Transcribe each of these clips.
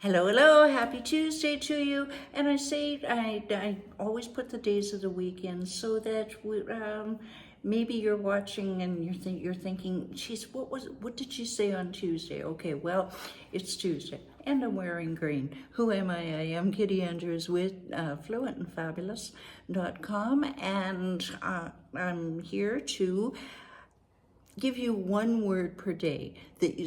Hello, hello, happy Tuesday to you. And I always put the days of the week in so that maybe you're watching and you're thinking, geez, what did she say on Tuesday? Okay, well, it's Tuesday and I'm wearing green. Who am I? I am Kitti Andrews with Fluent and Fabulous.com, and I'm here to give you one word per day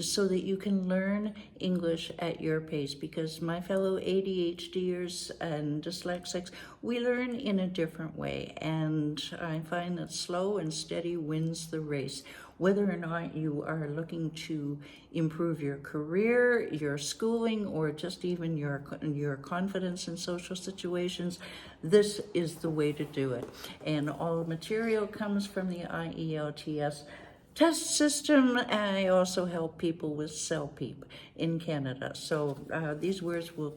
so that you can learn English at your pace, because my fellow ADHDers and dyslexics, we learn in a different way, and I find that slow and steady wins the race. Whether or not you are looking to improve your career, your schooling, or just even your confidence in social situations, this is the way to do it. And all the material comes from the IELTS test system. I also help people with CELPEEP in Canada. So these words will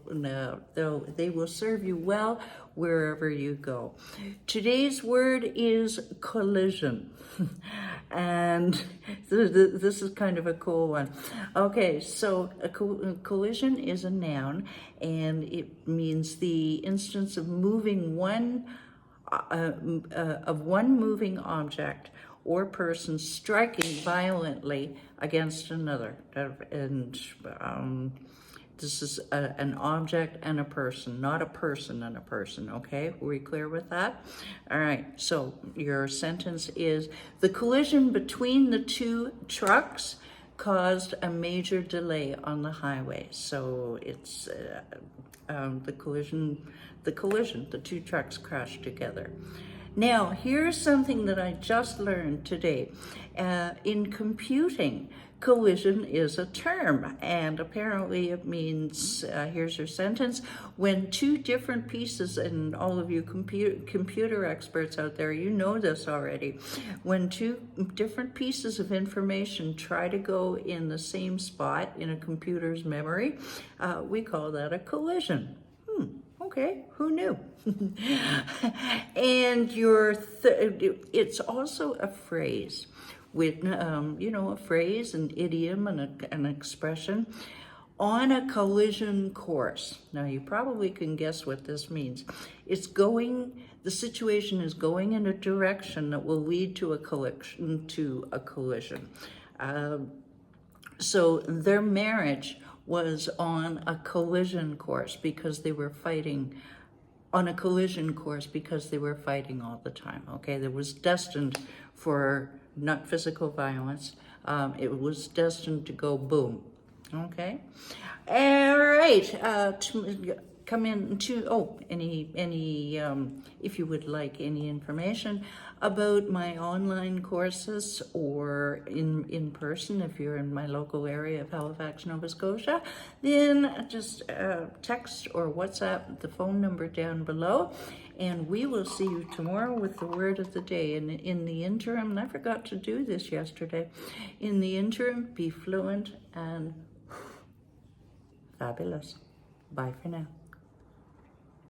serve you well wherever you go. Today's word is collision. And this is kind of a cool one. Okay, so a collision is a noun, and it means the instance of moving one moving object or person striking violently against another. And this is an object and a person, not a person and a person, okay? Are we clear with that? All right, so your sentence is, the collision between the two trucks caused a major delay on the highway. So it's the collision, the two trucks crashed together. Now, here's something that I just learned today. In computing, collision is a term, and apparently it means, here's your sentence, when two different pieces, and all of you computer experts out there, you know this already, when two different pieces of information try to go in the same spot in a computer's memory, we call that a collision. Okay, who knew? And it's also a phrase with, a phrase, an idiom, and an expression. On a collision course. Now, you probably can guess what this means. The situation is going in a direction that will lead to a collision. So their marriage was on a collision course because they were fighting all the time, okay? That was destined for not physical violence. It was destined to go boom, okay? All right, come in to, if you would like any information about my online courses, or in person, if you're in my local area of Halifax, Nova Scotia, then just text or WhatsApp the phone number down below, and we will see you tomorrow with the word of the day. And in the interim, and I forgot to do this yesterday, in the interim, be fluent and fabulous. Bye for now.